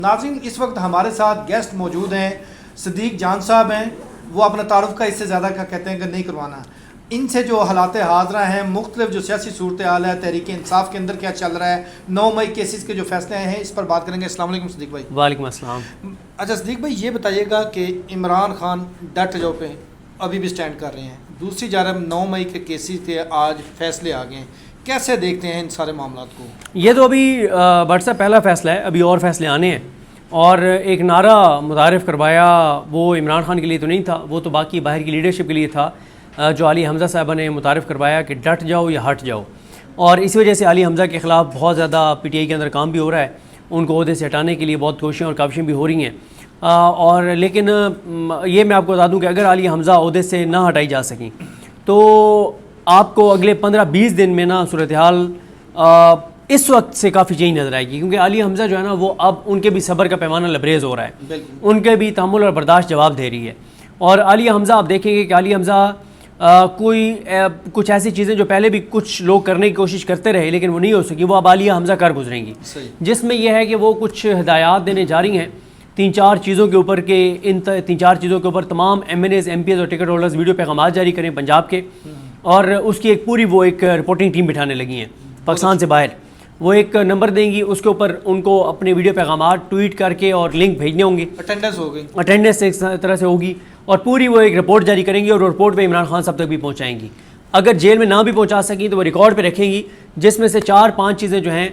ناظرین اس وقت ہمارے ساتھ گیسٹ موجود ہیں، صدیق جان صاحب ہیں. وہ اپنا تعارف کا اس سے زیادہ کا کہتے ہیں کہ نہیں کروانا. ان سے جو حالات حاضرہ ہیں، مختلف جو سیاسی صورتحال ہے، تحریک انصاف کے اندر کیا چل رہا ہے، 9 مئی کیسز کے جو فیصلے ہیں اس پر بات کریں گے. السلام علیکم صدیق بھائی. وعلیکم السلام. اچھا صدیق بھائی یہ بتائیے گا کہ عمران خان ڈٹ جو پہ ابھی بھی سٹینڈ کر رہے ہیں، دوسری جانب 9 مئی کے کیسز کے آج فیصلے آ گئے ہیں، کیسے دیکھتے ہیں ان سارے معاملات کو؟ یہ تو ابھی بٹ صاحب پہلا فیصلہ ہے، ابھی اور فیصلے آنے ہیں. اور ایک نعرہ متعارف کروایا وہ عمران خان کے لیے تو نہیں تھا، وہ تو باقی باہر کی لیڈرشپ کے لیے تھا، جو علی حمزہ صاحبہ نے متعارف کروایا کہ ڈٹ جاؤ یا ہٹ جاؤ. اور اسی وجہ سے علی حمزہ کے خلاف بہت زیادہ پی ٹی آئی کے اندر کام بھی ہو رہا ہے، ان کو عہدے سے ہٹانے کے لیے بہت کوششیں اور کاوشیں بھی ہو رہی ہیں. اور لیکن یہ میں آپ کو بتا دوں کہ اگر علی حمزہ عہدے سے نہ ہٹائی جا سکیں تو آپ کو اگلے 15-20 دن میں نا صورتحال اس وقت سے کافی چینج نظر آئے گی، کیونکہ علی حمزہ جو ہے نا وہ اب ان کے بھی صبر کا پیمانہ لبریز ہو رہا ہے، ان کے بھی تحمل اور برداشت جواب دے رہی ہے. اور علی حمزہ آپ دیکھیں گے کہ علی حمزہ کچھ ایسی چیزیں جو پہلے بھی کچھ لوگ کرنے کی کوشش کرتے رہے لیکن وہ نہیں ہو سکی، وہ اب علی حمزہ کر گزریں گی، جس میں یہ ہے کہ وہ کچھ ہدایات دینے جا رہی ہیں 3-4 چیزوں کے اوپر کہ ان 3-4 چیزوں کے اوپر تمام M N As, M P As اور ٹکٹ ہولڈرز ویڈیو پیغامات جاری کریں پنجاب کے، اور اس کی ایک پوری وہ ایک رپورٹنگ ٹیم بٹھانے لگی ہیں پاکستان سے باہر. وہ ایک نمبر دیں گی، اس کے اوپر ان کو اپنے ویڈیو پیغامات ٹویٹ کر کے اور لنک بھیجنے ہوں گے، اٹینڈنس ایک طرح سے ہوگی، اور پوری وہ ایک رپورٹ جاری کریں گی اور رپورٹ پہ عمران خان صاحب تک بھی پہنچائیں گی. اگر جیل میں نہ بھی پہنچا سکیں تو وہ ریکارڈ پہ رکھیں گی، جس میں سے 4-5 چیزیں جو ہیں،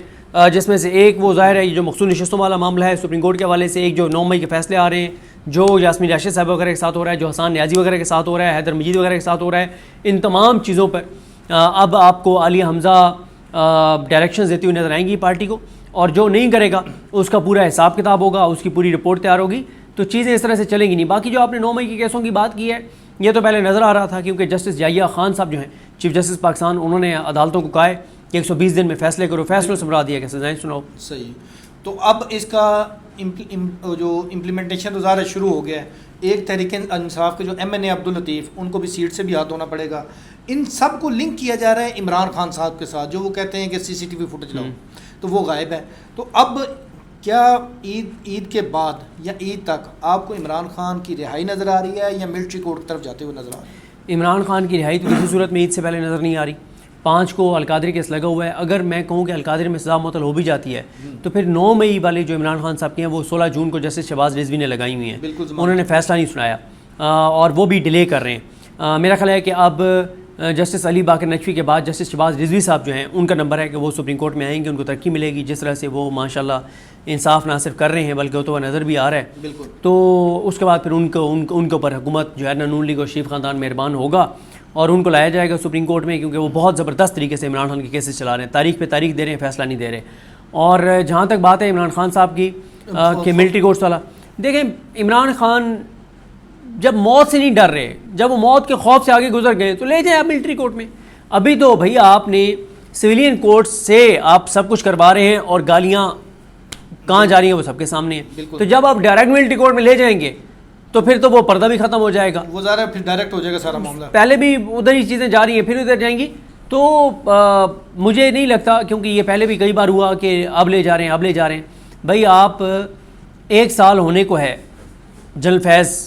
جس میں سے ایک وہ ظاہر ہے یہ جو مخصوص نشستوں والا معاملہ ہے سپریم کورٹ کے حوالے سے، ایک جو 9 مئی کے فیصلے آ رہے ہیں، جو یاسمین راشد صاحب وغیرہ کے ساتھ ہو رہا ہے، جو حسان نیازی وغیرہ کے ساتھ ہو رہا ہے، حیدر مجید وغیرہ کے ساتھ ہو رہا ہے، ان تمام چیزوں پر اب آپ کو علی حمزہ ڈائریکشنز دیتی ہوئی نظر آئیں گی پارٹی کو، اور جو نہیں کرے گا اس کا پورا حساب کتاب ہوگا، اس کی پوری رپورٹ تیار ہوگی، تو چیزیں اس طرح سے چلیں گی نہیں. باقی جو آپ نے 9 مئی کے کیسوں کی بات کی ہے، یہ تو پہلے نظر آ رہا تھا، کیونکہ جسٹس یحییٰ خان صاحب جو ہیں چیف جسٹس پاکستان، انہوں نے عدالتوں کو کہا ہے کہ 120 دن میں فیصلے کرو، فیصلوں سے مراد دیا کہ سزائیں سناؤ. صحیح. تو اب اس کا جو امپلیمنٹیشن تو ظاہر شروع ہو گیا ہے. ایک تحریک انصاف کے جو ایم این اے عبداللطیف، ان کو بھی سیٹ سے بھی ہاتھ دھونا پڑے گا. ان سب کو لنک کیا جا رہا ہے عمران خان صاحب کے ساتھ، جو وہ کہتے ہیں کہ سی سی ٹی وی فوٹیج لاؤ، تو وہ غائب ہے. تو اب کیا عید کے بعد یا عید تک آپ کو عمران خان کی رہائی نظر آ رہی ہے یا ملٹری کورٹ کی طرف جاتے ہوئے نظر آ رہی ہے؟ عمران خان کی رہائی تو کسی صورت میں عید سے پہلے نظر نہیں آ رہی. 5 کو القادری کیس لگا ہوا ہے. اگر میں کہوں کہ القادری میں سزا معطل ہو بھی جاتی ہے تو پھر 9 مئی والے جو عمران خان صاحب کے ہیں وہ 16 جون کو جسٹس شہباز رضوی نے لگائی ہوئی ہیں، انہوں نے فیصلہ نہیں سنایا اور وہ بھی ڈیلے کر رہے ہیں. میرا خیال ہے کہ اب جسٹس علی باقر نقوی کے بعد جسٹس شہباز رضوی صاحب جو ہیں ان کا نمبر ہے کہ وہ سپریم کورٹ میں آئیں گے، ان کو ترقی ملے گی. جس طرح سے وہ ماشاءاللہ انصاف نہ صرف کر رہے ہیں بلکہ ہوتا ہوا نظر بھی آ رہا ہے، تو اس کے بعد پھر ان کے اوپر حکومت جو ہے نون لیگ اور شریف خاندان مہربان ہوگا اور ان کو لایا جائے گا سپریم کورٹ میں، کیونکہ وہ بہت زبردست طریقے سے عمران خان کے کیسز چلا رہے ہیں، تاریخ پہ تاریخ دے رہے ہیں، فیصلہ نہیں دے رہے. اور جہاں تک بات ہے عمران خان صاحب کی کہ ملٹری کورٹس والا، دیکھیں عمران خان جب موت سے نہیں ڈر رہے، جب وہ موت کے خوف سے آگے گزر گئے تو لے جائیں آپ ملٹری کورٹ میں. ابھی تو بھیا آپ نے سویلین کورٹ سے آپ سب کچھ کروا رہے ہیں اور گالیاں کہاں جا رہی ہیں وہ سب کے سامنے ہیں. تو جب آپ ڈائریکٹ ملٹری کورٹ میں لے جائیں گے تو پھر تو وہ پردہ بھی ختم ہو جائے گا، وہ ظاہر ہے پھر ڈائریکٹ ہو جائے گا سارا معاملہ. پہلے بھی ادھر ہی چیزیں جا رہی ہیں پھر ادھر جائیں گی. تو مجھے نہیں لگتا، کیونکہ یہ پہلے بھی کئی بار ہوا کہ اب لے جا رہے ہیں. بھائی آپ 1 سال ہونے کو ہے جنرل فیض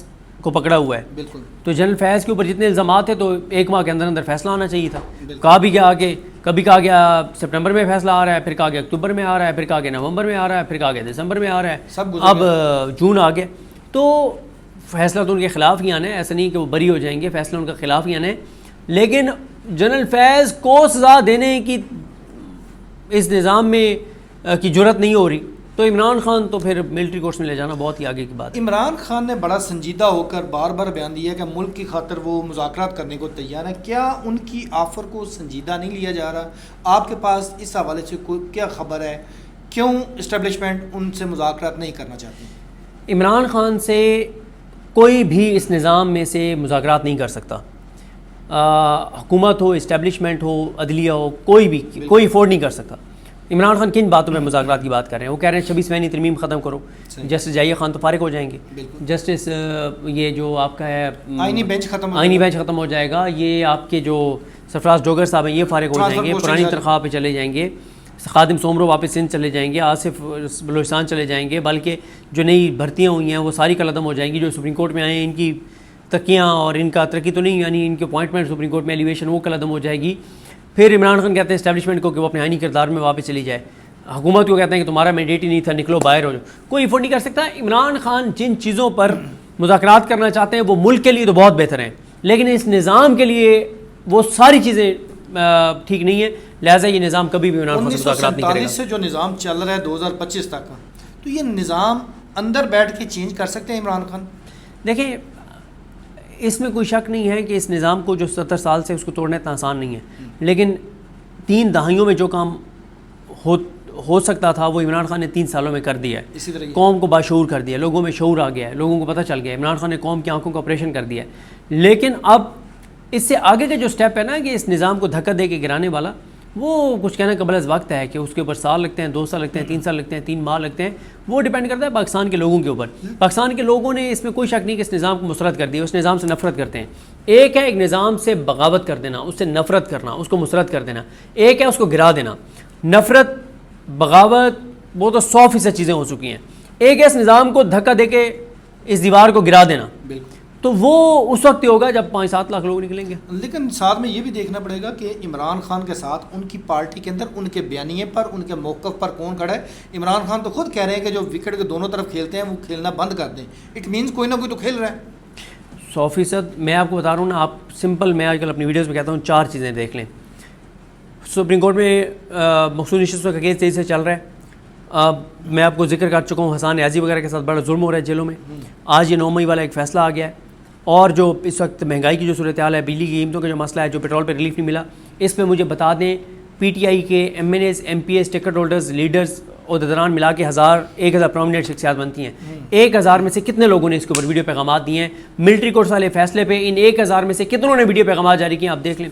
کو پکڑا ہوا ہے، بالکل، تو جنرل فیض کے اوپر جتنے الزامات ہیں تو 1 ماہ کے اندر فیصلہ آنا چاہیے تھا. کہا بھی گیا کہ کبھی کہا گیا سپٹمبر میں فیصلہ آ رہا ہے، پھر کہا گیا اکتوبر میں آ رہا ہے، پھر کہا گیا نومبر میں آ رہا ہے، پھر کہا گیا دسمبر میں آ رہا ہے، اب جون آ گیا. تو فیصلہ تو ان کے خلاف ہی آنا ہے، ایسا نہیں کہ وہ بری ہو جائیں گے، فیصلہ ان کا خلاف ہی آنا ہے. لیکن جنرل فیض کو سزا دینے کی اس نظام میں کی جرت نہیں ہو رہی، تو عمران خان تو پھر ملٹری کورٹس میں لے جانا بہت ہی آگے کی بات ہے. عمران خان نے بڑا سنجیدہ ہو کر بار بار بیان دیا کہ ملک کی خاطر وہ مذاکرات کرنے کو تیار ہے. کیا ان کی آفر کو سنجیدہ نہیں لیا جا رہا؟ آپ کے پاس اس حوالے سے کوئی کیا خبر ہے؟ کیوں اسٹیبلشمنٹ ان سے مذاکرات نہیں کرنا چاہتی؟ عمران خان سے کوئی بھی اس نظام میں سے مذاکرات نہیں کر سکتا. حکومت ہو، اسٹیبلشمنٹ ہو، عدلیہ ہو، کوئی بھی کوئی افورڈ نہیں کر سکتا. عمران خان کن باتوں میں مذاکرات کی بات کر رہے ہیں؟ وہ کہہ رہے ہیں 26 ترمیم ختم کرو، جسٹس یحییٰ خان تو فارغ ہو جائیں گے، جسٹس یہ جو آپ کا ہے آئینی بینچ ختم ہو جائے گا، یہ آپ کے جو سرفراز ڈوگر صاحب ہیں یہ فارغ ہو جائیں گے، پرانی تنخواہ پہ چلے جائیں گے، خادم سومرو واپس سندھ چلے جائیں گے, آصف بلوچستان چلے جائیں گے, بلکہ جو نئی بھرتیاں ہوئی ہیں وہ ساری کل عدم ہو جائیں گی. جو سپریم کورٹ میں آئے ہیں ان کی ترقیاں اور ان کا ترقی تو نہیں, یعنی ان کے اپوائنٹمنٹ سپریم کورٹ میں ایلیویشن وہ کل عدم ہو جائے گی. پھر عمران خان کہتے ہیں اسٹیبلشمنٹ کو کہ وہ اپنے آئینی کردار میں واپس چلی جائے. حکومت کو کہتے ہیں کہ تمہارا مینڈیٹ ہی نہیں تھا, نکلو باہر ہو جاؤ. کوئی افورڈ نہیں کر سکتا. عمران خان جن چیزوں پر مذاکرات کرنا چاہتے ہیں وہ ملک کے لیے تو بہت بہتر ہیں, لیکن اس نظام کے لیے وہ ساری چیزیں ٹھیک نہیں ہے. لہٰذا یہ نظام کبھی بھی عمران خان سے مذاکرات نہیں کرے گا. سے جو نظام چل رہا ہے 2025 تک کا, تو یہ نظام اندر بیٹھ کے چینج کر سکتے ہیں عمران خان؟ دیکھیں اس میں کوئی شک نہیں ہے کہ اس نظام کو جو 70 سال سے اس کو توڑنا اتنا آسان نہیں ہے, لیکن 3 دہائیوں میں جو کام ہو سکتا تھا وہ عمران خان نے 3 سالوں میں کر دیا ہے. اسی طرح قوم کو باشعور کر دیا, لوگوں میں شعور آ گیا ہے, لوگوں کو پتہ چل گیا. عمران خان نے قوم کی آنکھوں کا آپریشن کر دیا ہے. لیکن اب اس سے آگے کا جو سٹیپ ہے نا کہ اس نظام کو دھکا دے کے گرانے والا, وہ کچھ کہنا قبل از وقت ہے کہ اس کے اوپر سال لگتے ہیں, 2 سال لگتے ہیں, 3 سال لگتے ہیں, 3 ماہ لگتے ہیں. وہ ڈیپینڈ کرتا ہے پاکستان کے لوگوں کے اوپر. پاکستان کے لوگوں نے اس میں کوئی شک نہیں کہ اس نظام کو مسرت کر دیا, اس نظام سے نفرت کرتے ہیں. ایک ہے ایک نظام سے بغاوت کر دینا, اس سے نفرت کرنا, اس کو مسرت کر دینا. ایک ہے اس کو گرا دینا. نفرت, بغاوت وہ تو 100% چیزیں ہو چکی ہیں. ایک ہے اس نظام کو دھکا دے کے اس دیوار کو گرا دینا. بالکل, تو وہ اس وقت ہی ہوگا جب 5-7 لاکھ لوگ نکلیں گے. لیکن ساتھ میں یہ بھی دیکھنا پڑے گا کہ عمران خان کے ساتھ ان کی پارٹی کے اندر ان کے بیانیے پر, ان کے موقف پر کون کھڑا ہے. عمران خان تو خود کہہ رہے ہیں کہ جو وکٹ کے دونوں طرف کھیلتے ہیں وہ کھیلنا بند کر دیں. اٹ مینس کوئی نہ کوئی تو کھیل رہا ہے. 100%. میں آپ کو بتا رہا ہوں نا, آپ سمپل, میں آج کل اپنی ویڈیوز میں کہتا ہوں 4 چیزیں دیکھ لیں. سپریم کورٹ میں مخصوص نشستوں کا کیس تیزی سے چل رہا ہے. میں آپ کو ذکر کر چکا ہوں حسان نیازی وغیرہ کے ساتھ بڑا ظلم ہو رہا ہے جیلوں میں. آج یہ 9 مئی والا ایک فیصلہ آ گیا ہے. اور جو اس وقت مہنگائی کی جو صورتحال ہے, بجلی کی قیمتوں کا جو مسئلہ ہے, جو پیٹرول پہ ریلیف نہیں ملا, اس پہ مجھے بتا دیں پی ٹی آئی کے M N As, M P s, ticket holders, leaders اور عہدیداران ملا کے 1000 پرومیننٹ شخصیات بنتی ہیں. 1000 میں سے کتنے لوگوں نے اس کے اوپر ویڈیو پیغامات دیے ہیں ملٹری کورٹس والے فیصلے پہ؟ ان 1000 میں سے کتنوں نے ویڈیو پیغامات جاری کیے ہیں, آپ دیکھ لیں.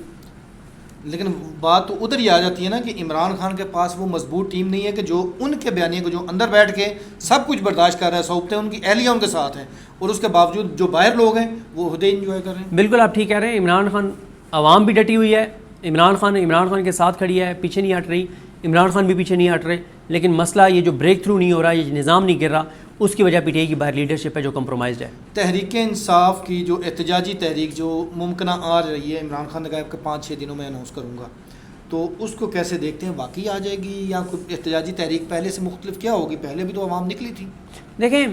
لیکن بات تو ادھر ہی آ جاتی ہے نا کہ عمران خان کے پاس وہ مضبوط ٹیم نہیں ہے کہ جو ان کے بیانیے کو, جو اندر بیٹھ کے سب کچھ برداشت کر رہا ہے, صحبتیں ان کی اہلیہ ان کے ساتھ ہیں, اور اس کے باوجود جو باہر لوگ ہیں وہ عہدے انجوائے کر رہے ہیں. بالکل آپ ٹھیک کہہ رہے ہیں. عمران خان, عوام بھی ڈٹی ہوئی ہے, عمران خان کے ساتھ کھڑی ہے, پیچھے نہیں ہٹ رہی. عمران خان بھی پیچھے نہیں ہٹ رہے. لیکن مسئلہ یہ جو بریک تھرو نہیں ہو رہا, یہ نظام نہیں گر رہا, اس کی وجہ پی ٹی آئی کی باہر لیڈرشپ ہے جو کمپرومائزڈ ہے. تحریک انصاف کی جو احتجاجی تحریک جو ممکنہ آ رہی ہے, عمران خان نے کہا کہ 5-6 دنوں میں اناؤنس کروں گا, تو اس کو کیسے دیکھتے ہیں؟ واقعی آ جائے گی یا کوئی احتجاجی تحریک پہلے سے مختلف کیا ہوگی؟ پہلے بھی تو عوام نکلی تھی. دیکھیں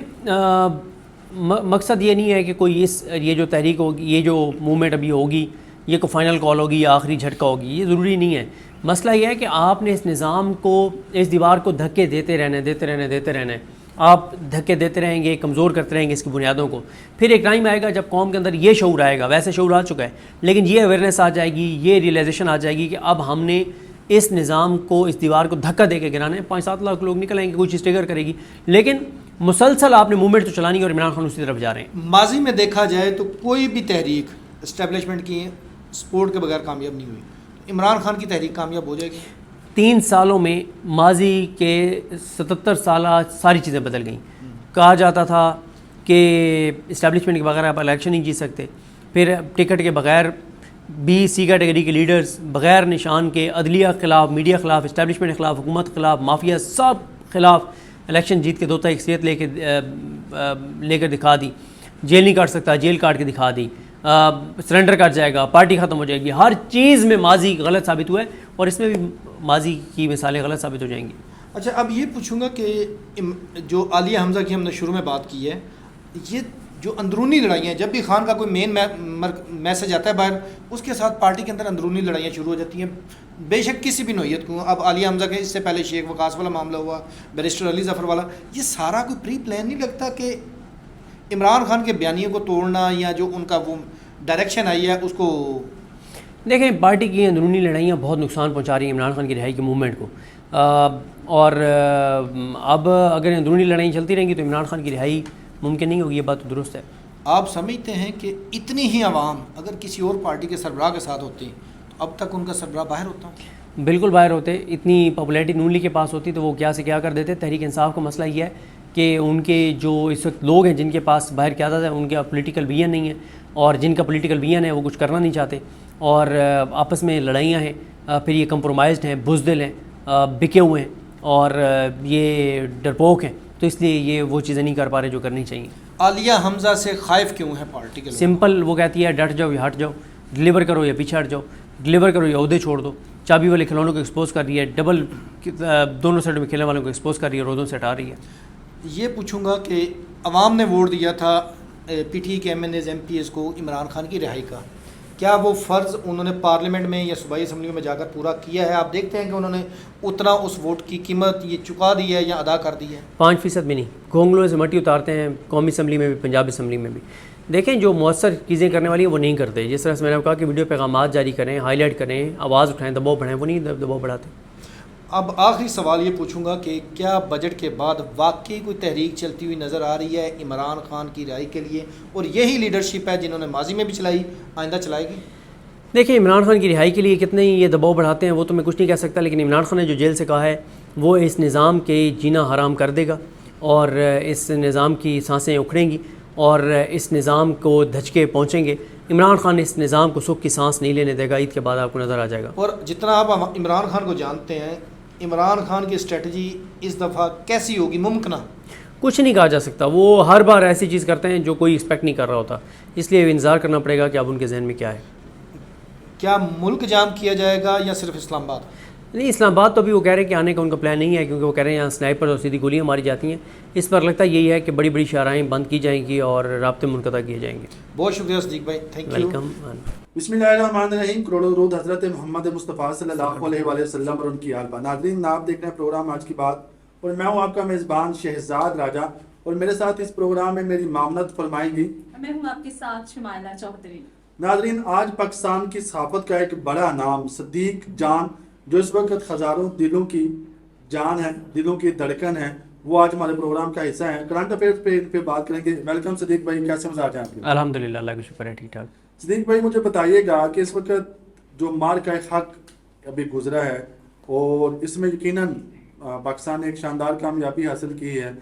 مقصد یہ نہیں ہے کہ کوئی یہ جو تحریک ہوگی, یہ جو موومنٹ ابھی ہوگی, یہ کوئی فائنل کال ہوگی یا آخری جھٹکا ہوگی, یہ ضروری نہیں ہے. مسئلہ یہ ہے کہ آپ نے اس نظام کو, اس دیوار کو دھکے دیتے رہنا ہے. آپ دھکے دیتے رہیں گے, کمزور کرتے رہیں گے اس کی بنیادوں کو. پھر ایک ٹائم آئے گا جب قوم کے اندر یہ شعور آئے گا, ویسے شعور آ چکا ہے, لیکن یہ اویئرنیس آ جائے گی, یہ ریئلائزیشن آ جائے گی کہ اب ہم نے اس نظام کو, اس دیوار کو دھکا دے کے گرانا ہے. 5-7 لاکھ لوگ نکل آئیں گے, کوئی چیز ٹریگر کرے گی, لیکن مسلسل آپ نے موومنٹ تو چلانی ہے, اور عمران خان اسی طرف جا رہے ہیں. ماضی میں دیکھا جائے تو کوئی بھی تحریک اسٹیبلشمنٹ کی سپورٹ کے بغیر کامیاب نہیں ہوئی. عمران خان کی تحریک کامیاب ہو جائے گی. 3 سالوں میں ماضی کے 77 سالہ ساری چیزیں بدل گئیں. کہا جاتا تھا کہ اسٹیبلشمنٹ کے بغیر آپ الیکشن نہیں جیت سکتے. پھر ٹکٹ کے بغیر بی سی کیٹیگری کے لیڈرز بغیر نشان کے عدلیہ خلاف, میڈیا خلاف, اسٹیبلشمنٹ کے خلاف, حکومت خلاف, مافیا سب خلاف الیکشن جیت کے 2 اکثریت لے کر دکھا دی. جیل نہیں کاٹ سکتا, جیل کاٹ کے دکھا دی. سرنڈر کر جائے گا, پارٹی ختم ہو جائے گی. ہر چیز میں ماضی غلط ثابت ہوا ہے, اور اس میں بھی ماضی کی مثالیں غلط ثابت ہو جائیں گی. اچھا, اب یہ پوچھوں گا کہ جو عالیہ حمزہ کی ہم نے شروع میں بات کی ہے, یہ جو اندرونی لڑائیاں ہیں, جب بھی خان کا کوئی مین میسج آتا ہے باہر, اس کے ساتھ پارٹی کے اندر اندرونی لڑائیاں شروع ہو جاتی ہیں, بے شک کسی بھی نوعیت کو. اب عالیہ حمزہ کے اس سے پہلے شیخ وقاص والا معاملہ ہوا, بیرسٹر علی ظفر والا, یہ سارا کوئی پری پلان نہیں لگتا کہ عمران خان کے بیانیے کو توڑنا یا جو ان کا وہ ڈائریکشن آئی ہے اس کو؟ دیکھیں پارٹی کی اندرونی لڑائیاں بہت نقصان پہنچا رہی ہیں عمران خان کی رہائی کے موومنٹ کو, اور اب اگر اندرونی لڑائیں چلتی رہیں گی تو عمران خان کی رہائی ممکن نہیں ہوگی. یہ بات تو درست ہے. آپ سمجھتے ہیں کہ اتنی ہی عوام اگر کسی اور پارٹی کے سربراہ کے ساتھ ہوتی تو اب تک ان کا سربراہ باہر ہوتا؟ بالکل باہر ہوتے. اتنی پاپولیرٹی نون لیگ کے پاس ہوتی تو وہ کیا سے کیا کر دیتے. تحریک انصاف کا مسئلہ یہ ہے کہ ان کے جو اس وقت لوگ ہیں جن کے پاس باہر قیادت ہے, ان کا پولیٹیکل ویژن نہیں ہے, اور جن کا پولیٹیکل ویژن ہے وہ کچھ کرنا نہیں چاہتے, اور آپس میں لڑائیاں ہیں, پھر یہ کمپرومائزڈ ہیں, بزدل ہیں, بکے ہوئے ہیں اور یہ ڈرپوک ہیں، تو اس لیے یہ وہ چیزیں نہیں کر پا رہے جو کرنی چاہیے. عالیہ حمزہ سے خائف کیوں ہے پارٹی کے لوگ؟ سمپل، وہ کہتی ہے ڈٹ جاؤ یا ہٹ جاؤ، ڈلیور کرو یا پیچھے ہٹ جاؤ، ڈلیور کرو یا عہدے چھوڑ دو. چابی والے کھلونوں کو ایکسپوز کر رہی ہے، ڈبل دونوں سائڈ میں کھیلنے والوں کو ایکسپوز کر رہی ہے اور عہدوں سے ہٹا رہی ہے. یہ پوچھوں گا کہ عوام نے ووٹ دیا تھا پی ٹی کے M N As M P As کو عمران خان کی رہائی کا، کیا وہ فرض انہوں نے پارلیمنٹ میں یا صوبائی اسمبلی میں جا کر پورا کیا ہے؟ آپ دیکھتے ہیں کہ انہوں نے اتنا اس ووٹ کی قیمت یہ چکا دی ہے یا ادا کر دی ہے؟ 5% بھی نہیں، گھونگلوں سے مٹی اتارتے ہیں قومی اسمبلی میں بھی، پنجاب اسمبلی میں بھی. دیکھیں جو مؤثر چیزیں کرنے والی ہیں وہ نہیں کرتے. جس طرح سے میں نے کہا کہ ویڈیو پیغامات جاری کریں، ہائی لائٹ کریں، آواز اٹھائیں، دباؤ بڑھائیں، وہ نہیں دباؤ بڑھاتے. اب آخری سوال یہ پوچھوں گا کہ کیا بجٹ کے بعد واقعی کوئی تحریک چلتی ہوئی نظر آ رہی ہے عمران خان کی رہائی کے لیے، اور یہی لیڈرشپ ہے جنہوں نے ماضی میں بھی چلائی، آئندہ چلائے گی؟ دیکھیں عمران خان کی رہائی کے لیے کتنے ہی یہ دباؤ بڑھاتے ہیں وہ تو میں کچھ نہیں کہہ سکتا، لیکن عمران خان نے جو جیل سے کہا ہے وہ اس نظام کے جینا حرام کر دے گا اور اس نظام کی سانسیں اکھڑیں گی اور اس نظام کو دھچکے پہنچیں گے. عمران خان اس نظام کو سکھ کی سانس نہیں لینے دے گا. عید کے بعد آپ کو نظر آ جائے گا. اور جتنا آپ عمران خان کو جانتے ہیں، عمران خان کی اسٹریٹجی اس دفعہ کیسی ہوگی؟ ممکنہ کچھ نہیں کہا جا سکتا. وہ ہر بار ایسی چیز کرتے ہیں جو کوئی ایکسپیکٹ نہیں کر رہا ہوتا، اس لیے انتظار کرنا پڑے گا کہ اب ان کے ذہن میں کیا ہے. کیا ملک جام کیا جائے گا یا صرف اسلام آباد؟ نہیں، اسلام آباد تو ابھی وہ کہہ رہے ہیں کہ آنے کا ان کا پلان نہیں ہے، کیونکہ وہ کہہ رہے ہیں یہاں سنائپر اور سیدھی گولیاں ماری جاتی ہیں. اس پر لگتا یہی ہے کہ بڑی بڑی شاہراہیں بند کی جائیں گی اور رابطے منقطع کیے جائیں گے. بہت شکریہ صدیق بھائی، تھینک یو. ویلکم. بسم اللہ الرحمن الرحیم. کروڑوں درود حضرت محمد مصطفیٰ صلی اللہ علیہ وآلہ وسلم اور ان کی آل. ناظرین، آپ دیکھ رہے ہیں پروگرام آج کی بات اور میں ہوں آپ کا میزبان شہزاد راجہ، اور میرے ساتھ اس پروگرام میں میری معاونت فرمائیں گی. میں ہوں آپ کے ساتھ شمائلہ چودھری. ناظرین، آج پاکستان کی صحافت کا ایک بڑا نام صدیق جان، جو اس وقت ہزاروں دلوں کی جان ہے، دلوں کی دھڑکن ہے، وہ آج ہمارے پروگرام کا حصہ ہے. کرنٹ افیئرز پہ ان پہ بات کریں گے. ویلکم صدیق بھائی، کیسے مزاج ہیں آپ کے؟ الحمدللہ، اللہ کا شکر ہے، ٹھیک ٹھاک. صدیق بھائی مجھے بتائیے گا کہ اس وقت جو مارکہ حق ابھی گزرا ہے اور اس میں یقیناً پاکستان نے ایک شاندار کامیابی حاصل کی ہے،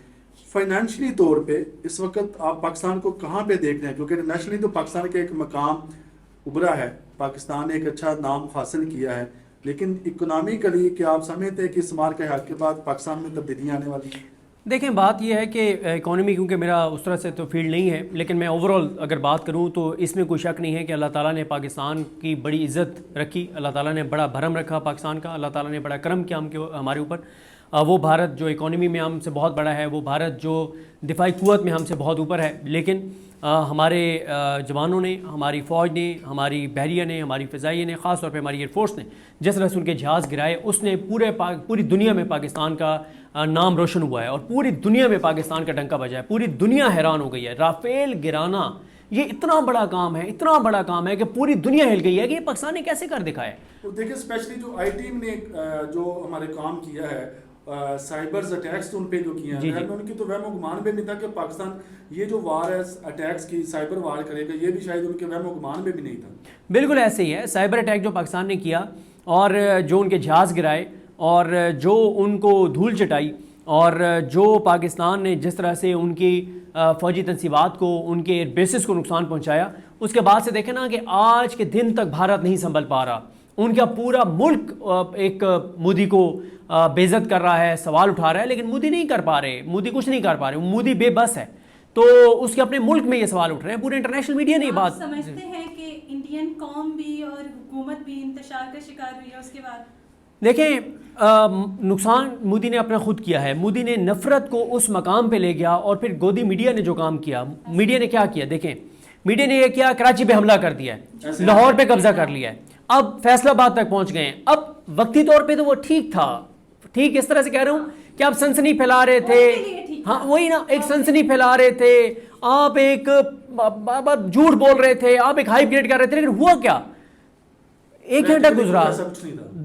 فائنینشلی طور پہ اس وقت آپ پاکستان کو کہاں پہ دیکھ رہے ہیں؟ کیونکہ نیشنلی تو پاکستان کا ایک مقام ابھرا ہے، پاکستان نے ایک اچھا نام حاصل کیا ہے، لیکن اکنامکلی کیا آپ سمجھتے ہیں کہ اس مارکہ حق کے بعد پاکستان میں تبدیلیاں آنے والی ہیں؟ دیکھیں بات یہ ہے کہ اکانومی، کیونکہ میرا اس طرح سے تو فیلڈ نہیں ہے، لیکن میں اوورال اگر بات کروں تو اس میں کوئی شک نہیں ہے کہ اللہ تعالیٰ نے پاکستان کی بڑی عزت رکھی، اللہ تعالیٰ نے بڑا بھرم رکھا پاکستان کا، اللہ تعالیٰ نے بڑا کرم کیا ہمارے اوپر. وہ بھارت جو اکانومی میں ہم سے بہت بڑا ہے، وہ بھارت جو دفاعی قوت میں ہم سے بہت اوپر ہے، لیکن ہمارے جوانوں نے، ہماری فوج نے، ہماری بحریہ نے، ہماری فضائیہ نے، خاص طور پہ ہماری ایئر فورس نے جس طرح سے ان کے جہاز گرائے، اس نے پوری دنیا میں پاکستان کا نام روشن ہوا ہے اور پوری دنیا میں پاکستان کا ڈنکا بجا ہے. پوری دنیا حیران ہو گئی ہے. رافیل گرانا یہ اتنا بڑا کام ہے، اتنا بڑا کام ہے کہ پوری دنیا ہل گئی ہے کہ یہ پاکستان نے کیسے کر دکھایا ہے. دیکھیں اسپیشلی جو آئی ٹیم نے جو ہمارے کام کیا ہے، سائبرز اٹیکس ان پہ جو کیا ہے، ان کی تو وہم و گمان بھی نہیں تھا کہ پاکستان یہ جو وار ہے اٹیکس کی، سائبر وار کرے گا، یہ بھی شاید ان کے وہم و گمان میں بھی نہیں تھا. بالکل ایسے ہی ہے. سائبر اٹیک جو پاکستان نے کیا اور جو ان کے جہاز گرائے اور جو ان کو دھول چٹائی اور جو پاکستان نے جس طرح سے ان کی فوجی تنصیبات کو، ان کے ایئر بیسز کو نقصان پہنچایا، اس کے بعد سے دیکھیں نا کہ آج کے دن تک بھارت نہیں سنبھل پا رہا. ان کا پورا ملک ایک مودی کو بے عزت کر رہا ہے، سوال اٹھا رہا ہے، لیکن مودی نہیں کر پا رہے، مودی کچھ نہیں کر پا رہے، مودی بے بس ہے. تو اس کے اپنے ملک میں یہ سوال اٹھ رہے ہیں، پورے انٹرنیشنل میڈیا نے یہ بات. سمجھتے ہیں کہ انڈین قوم بھی اور حکومت بھی انتشار کا شکار ہوئی ہے اس کے بعد؟ دیکھیں نقصان مودی نے اپنا خود کیا ہے. مودی نے نفرت کو اس مقام پہ لے گیا اور پھر گودی میڈیا نے جو کام کیا، میڈیا نے کیا کیا؟ دیکھیں میڈیا نے یہ کیا، کراچی پہ حملہ کر دیا ہے، لاہور پہ قبضہ کر لیا ہے، اب فیصل آباد تک پہنچ گئے ہیں. اب وقتی طور پہ تو وہ ٹھیک تھا، ٹھیک اس طرح سے کہہ رہا ہوں کہ آپ سنسنی پھیلا رہے تھے، ہاں وہی نا، ایک سنسنی پھیلا رہے تھے، آپ ایک جھوٹ بول رہے تھے، آپ ایک ہائپ کریٹ کر رہے تھے، لیکن ہوا کیا؟ 1 گھنٹہ گزرا،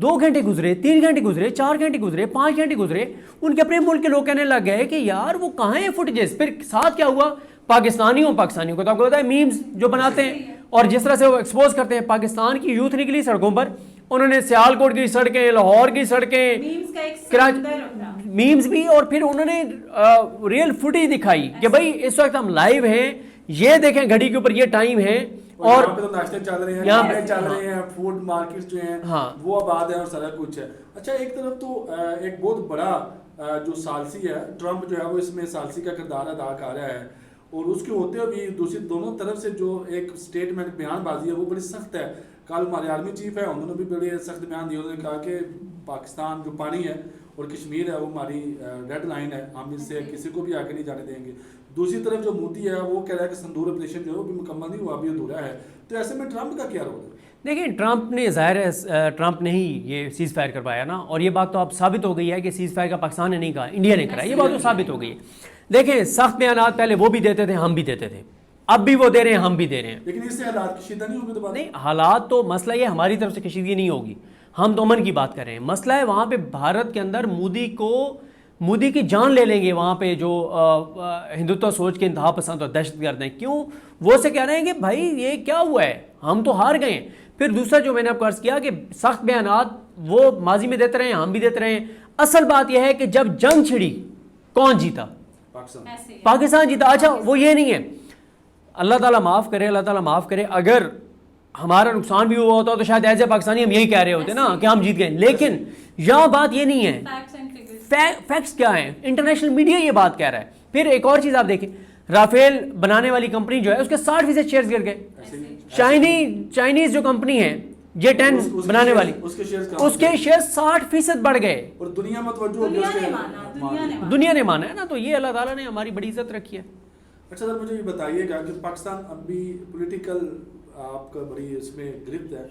2 گھنٹے گزرے، 3 گھنٹے گزرے، 4 گھنٹے گزرے، 5 گھنٹے گزرے، ان کے اپنے ملک کے لوگ کہنے لگ گئے کہ یار وہ کہاں ہیں فوٹیجز. پھر ساتھ کیا ہوا؟ پاکستانیوں کو تو آپ کو پتا ہے میمز جو بناتے ہیں اور جس طرح سے وہ ایکسپوز کرتے ہیں. پاکستان کی یوتھ نکلی سڑکوں پر، انہوں نے سیالکوٹ کی سڑکیں، لاہور کی سڑکیں، میمز بھی، اور پھر انہوں نے ریئل فوٹیج دکھائی کہ بھائی اس وقت ہم لائیو ہیں، یہ دیکھیں گھڑی کے اوپر یہ ٹائم ہے، اور یہاں پہ تو ناشتے چل رہے ہیں، یہاں کھانے چل رہے ہیں، فوڈ مارکیٹ جو ہیں ہاں وہ آباد ہے اور سارا کچھ ہے. اچھا ایک طرف تو ایک بہت بڑا جو ثالثی ہے ٹرمپ جو ہے وہ اس میں ثالثی کا کردار ادا کر رہا ہے، اور اس کے ہوتے ہوئے بھی دوسری دونوں طرف سے جو ایک سٹیٹمنٹ بیان بازی ہے وہ بڑی سخت ہے. کل ہمارے آرمی چیف ہے انہوں نے بھی بڑے سخت بیان دیے، انہوں نے کہا کہ پاکستان جو پانی ہے اور کشمیر ہے وہ ہماری ریڈ لائن ہے، ہم اس سے کسی کو بھی آگے نہیں جانے دیں گے. دوسری طرف جو مودی ہے وہ کہہ رہا ہے کہ سندور آپریشن جو ہے وہ بھی مکمل نہیں ہوا، ابھی ادھورا ہے. تو ایسے میں ٹرمپ کا کیا رول ہے؟ دیکھیں ٹرمپ نے ظاہر ہے ٹرمپ نے ہی یہ سیز فائر کروایا نا، اور یہ بات تو اب ثابت ہو گئی ہے کہ سیز فائر کا پاکستان نے نہیں کہا، انڈیا نے کرا، یہ بات تو ثابت ہو گئی ہے. دیکھیں سخت بیانات پہلے وہ بھی دیتے تھے ہم بھی دیتے تھے، اب بھی وہ دے رہے ہیں ہم بھی دے رہے ہیں. لیکن اس سے حالات کشیدہ نہیں ہوگی تو بات نہیں حالات تو مسئلہ یہ ہماری طرف سے کشیدگی نہیں ہوگی، ہم تو امن کی بات کر رہے ہیں. مسئلہ ہے وہاں پہ بھارت کے اندر مودی کی جان لے لیں گے وہاں پہ جو ہندوتو سوچ کے انتہا پسند اور دہشت گرد ہیں. کیوں وہ سے کہہ رہے ہیں کہ بھائی یہ کیا ہوا ہے، ہم تو ہار گئے ہیں. پھر دوسرا جو میں نے آپ کو عرض کیا کہ سخت بیانات وہ ماضی میں دیتے رہے ہیں، ہم بھی دیتے رہے ہیں. اصل بات یہ ہے کہ جب جنگ چھڑی کون جیتا؟ پاکستان جیتا. اچھا وہ یہ نہیں ہے، اللہ تعالیٰ معاف کرے، اللہ تعالیٰ معاف کرے، اگر ہمارا نقصان بھی ہوا ہوتا تو شاید ایز اے پاکستانی ہم یہی کہہ رہے ہوتے نا کہ ہم جیت گئے. لیکن یہاں بات یہ نہیں ہے، فیکٹس کیا ہیں، انٹرنیشنل میڈیا یہ بات کہہ رہا ہے. پھر ایک اور چیز آپ دیکھیں، رافیل بنانے والی کمپنی جو ہے اس کے 60% شیئرز گر گئے. چائنیز جو کمپنی ہے جے 10 بنانے والی اس کے شیئر 60% بڑھ گئے، اور دنیا میں توجہ ہوگی اس کے، دنیا نے مانا ہے نا. تو یہ اللہ تعالیٰ نے ہماری بڑی عزت رکھی ہے. اچھا سر مجھے یہ بتائیے گا کہ پاکستان اب بھی پولیٹیکل آپ کا بڑی اس میں گرفت ہے،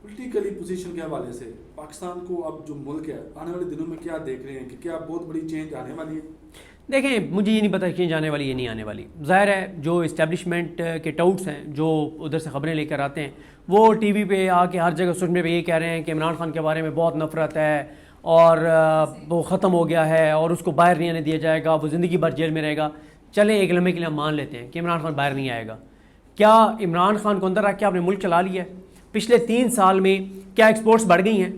پولیٹیکلی پوزیشن کے حوالے سے پاکستان کو اب جو ملک ہے آنے والے دنوں میں کیا دیکھ رہے ہیں کہ کیا بہت بڑی چینج آنے والی ہے؟ دیکھیں مجھے یہ نہیں پتا چینج آنے والی یہ نہیں آنے والی. ظاہر ہے جو اسٹیبلشمنٹ کے ٹاؤٹس ہیں جو ادھر سے خبریں لے کر آتے ہیں وہ ٹی وی پہ آ کے ہر جگہ سننے پہ یہ کہہ رہے ہیں کہ عمران خان کے بارے میں بہت نفرت ہے اور وہ ختم ہو گیا ہے اور اس کو باہر نہیں آنے دیا جائے گا، وہ زندگی بھر جیل میں رہے گا. چلیں ایک لمحے کے لیے ہم مان لیتے ہیں کہ عمران خان باہر نہیں آئے گا. کیا عمران خان کو اندر رکھ کے آپ نے ملک چلا لیا ہے؟ پچھلے 3 سال میں کیا ایکسپورٹس بڑھ گئی ہیں؟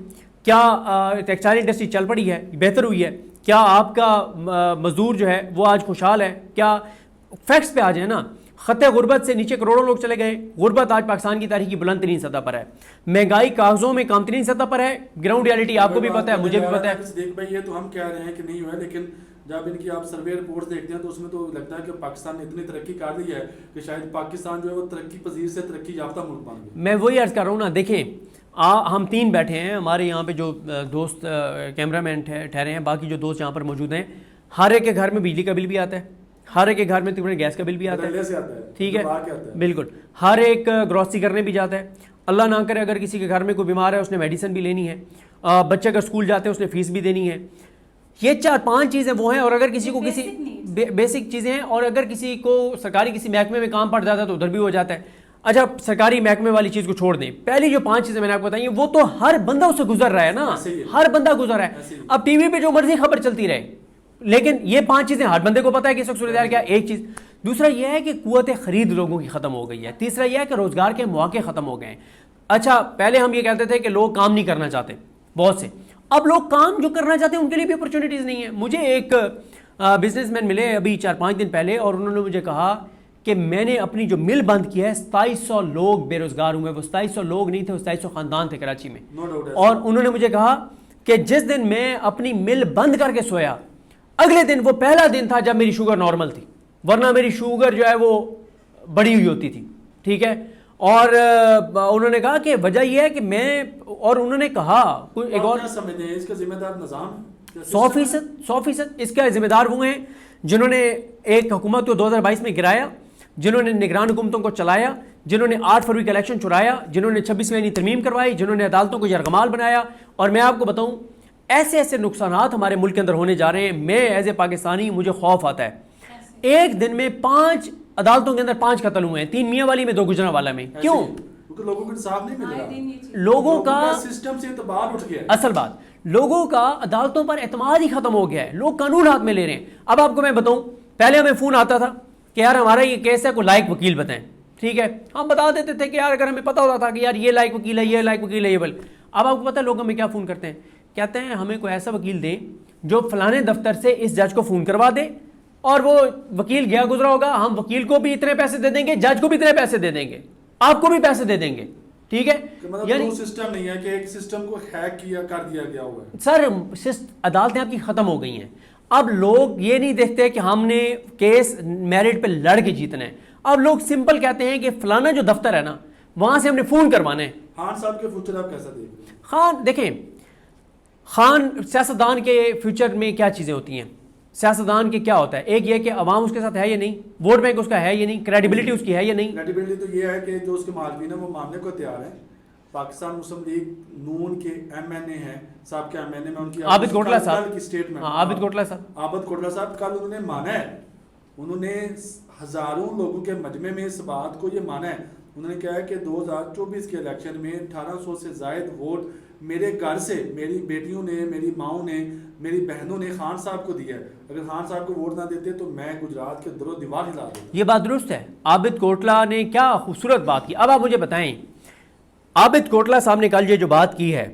کیا ٹیکسٹائل انڈسٹری چل پڑی ہے، بہتر ہوئی ہے؟ کیا آپ کا مزدور جو ہے وہ آج خوشحال ہے؟ کیا فیکٹس پہ آ جائیں نا. خطے غربت سے نیچے کروڑوں لوگ چلے گئے. غربت آج پاکستان کی تاریخ کی بلند ترین سطح پر ہے. مہنگائی کاغذوں میں کم ترین سطح پر ہے. گراؤنڈ ریالٹی آپ کو بھی پتہ ہے، مجھے بھی پتہ ہے. دیکھ بھائی یہ تو ہم کہہ رہے ہیں کہ نہیں ہوا ہے، لیکن جب ان کی آپ سروے رپورٹ دیکھتے ہیں تو اس میں تو لگتا ہے کہ پاکستان نے اتنی ترقی کر لی ہے کہ شاید پاکستان جو ہے وہ ترقی پذیر سے ترقی یافتہ ملک بن گیا. میں وہی عرض کر رہا ہوں نا. دیکھیں ہم 3 بیٹھے ہیں، ہمارے یہاں پہ جو دوست کیمرہ مین ٹھہرے ہیں، باقی جو دوست یہاں پر موجود ہیں، ہر ایک کے گھر میں بجلی کا بل بھی آتا ہے، ہر ایک کے گھر میں تقریباً گیس کا بل بھی آتا ہے. ٹھیک ہے بالکل. ہر ایک گروسری کرنے بھی جاتا ہے. اللہ نہ کرے اگر کسی کے گھر میں کوئی بیمار ہے اس نے میڈیسن بھی لینی ہے، بچے اگر اسکول جاتے ہیں اس نے فیس بھی دینی ہے. یہ 4-5 چیزیں وہ ہیں. اور اگر کسی کو کسی بیسک چیزیں ہیں، اور اگر کسی کو سرکاری کسی محکمے میں کام پڑ جاتا ہے تو ادھر بھی ہو جاتا ہے. اچھا سرکاری محکمے والی چیز کو چھوڑ دیں، پہلی جو 5 چیزیں میں نے آپ کو بتائی ہیں وہ تو ہر بندہ اس سے گزر رہا ہے نا، ہر بندہ گزر رہا ہے. اب ٹی وی پہ جو مرضی خبر چلتی رہے، لیکن یہ 5 چیزیں ہر بندے کو پتہ ہے کہ اس وقت صورتحال کیا. ایک چیز. دوسرا یہ ہے کہ قوت خرید لوگوں کی ختم ہو گئی ہے. تیسرا یہ ہے کہ روزگار کے مواقع ختم ہو گئے ہیں. اچھا پہلے ہم یہ کہتے تھے کہ لوگ کام نہیں کرنا چاہتے بہت سے، اب لوگ کام جو کرنا چاہتے ہیں ان کے لیے بھی اپرچونیٹیز نہیں ہیں. مجھے ایک بزنس مین ملے ابھی 4-5 دن پہلے، اور انہوں نے مجھے کہا کہ میں نے اپنی جو مل بند کی ہے 2700 لوگ بے روزگار ہوئے. وہ 2700 لوگ نہیں تھے، وہ 2700 خاندان تھے کراچی میں. اور انہوں نے مجھے کہا کہ جس دن میں اپنی مل بند کر کے سویا، اگلے دن وہ پہلا دن تھا جب میری شوگر نارمل تھی، ورنہ میری شوگر جو ہے وہ بڑی ہوئی ہوتی تھی. ٹھیک ہے. اور انہوں نے کہا کہ وجہ یہ ہے کہ میں، اور انہوں نے کہا ایک اور سمجھتے ہیں اس کا ذمہ دار نظام 100% اس کا ذمہ دار وہ ہیں جنہوں نے ایک حکومت کو 2022 میں گرایا، جنہوں نے نگران حکومتوں کو چلایا، جنہوں نے 8 فروری کا الیکشن چرایا، جنہوں نے 26ویں ترمیم کروائی، جنہوں نے عدالتوں کو یرغمال بنایا. اور میں آپ کو بتاؤں ایسے ایسے نقصانات ہمارے ملک کے اندر ہونے جا رہے ہیں. میں ایز اے پاکستانی مجھے خوف آتا ہے. ایک دن میں 5 عدالتوں کے اندر 5 قتل ہوئے ہیں، 3 میاں والی میں 2 گجرانوالہ میں. کیوں؟ کیونکہ لوگوں کو انصاف نہیں مل رہا، لوگوں کا سسٹم سے اعتبار اٹھ گیا. اصل بات لوگوں کا عدالتوں پر اعتماد ہی ختم ہو گیا ہے. لوگ قانون ہاتھ میں لے رہے ہیں. اب آپ کو میں بتاؤں، پہلے ہمیں فون آتا تھا کہ یار ہمارا یہ کیس ہے، کوئی لائق وکیل بتائیں. ٹھیک ہے، ہم بتا دیتے تھے کہ یار اگر ہمیں پتا ہوتا تھا کہ یار یہ لائق وکیل ہے، یہ لائق وکیل ہے، یہ بل. اب آپ کو پتہ ہے لوگ ہمیں کیا فون کرتے ہیں؟ کہتے ہیں ہمیں کوئی ایسا وکیل دیں جو فلانے دفتر سے اس جج کو فون کروا دے، اور وہ وکیل گیا گزرا ہوگا، ہم وکیل کو بھی اتنے پیسے دے دیں گے، جج کو بھی اتنے پیسے دے دیں گے. آپ کو بھی پیسے دے دیں گے. ٹھیک ہے, مطلب یعنی وہ سسٹم نہیں ہے کہ ایک سسٹم کو ہیک کیا کر دیا گیا ہوا ہے. سر عدالتیں آپ کی ختم ہو گئی ہیں. اب لوگ یہ نہیں دیکھتے کہ ہم نے کیس میرٹ پہ لڑ کے جیتنا ہے. اب لوگ سمپل کہتے ہیں کہ فلانا جو دفتر ہے نا وہاں سے ہم نے فون کروانا ہے. خان صاحب کے فیوچر آپ کیسا دیکھ رہے ہیں؟ خان دیکھیں, خان سیاستدان کے فیوچر میں کیا چیزیں ہوتی ہیں, سیاستدان کے کیا ہوتا ہے, ایک یہ کہ عوام اس کے ساتھ ہے یا نہیں, ووٹ بینک اس کا ہے یا نہیں, کریڈیبلٹی اس کی ہے یا نہیں. کریڈیبلٹی تو یہ ہے کہ جو اس کے مالکین ہیں وہ ماننے کو تیار ہیں. پاکستان مسلم لیگ نون کے ایم این اے ہیں, صاحب کے ایم این اے میں ان کی عابد کوٹلہ صاحب کی اسٹیٹمنٹ, عابد کوٹلہ صاحب, عابد کوٹلہ صاحب کل انہوں نے مانا ہے, انہوں نے ہزاروں لوگوں کے مجمع میں اس بات کو یہ مانا ہے. انہوں نے کہا ہے کہ 2024 کے الیکشن میں 1800 سے زائد ووٹ میرے گھر سے میری بیٹیوں نے, میری ماؤں نے, میری بہنوں نے خان صاحب کو دیا ہے. اگر خان صاحب کو ووٹ نہ دیتے تو میں گجرات کے در و دیوار ہلا دیتا. یہ بات درست ہے. عابد کوٹلہ نے کیا خوبصورت بات کی. اب آپ مجھے بتائیں, عابد کوٹلہ صاحب نے کل یہ جو بات کی ہے,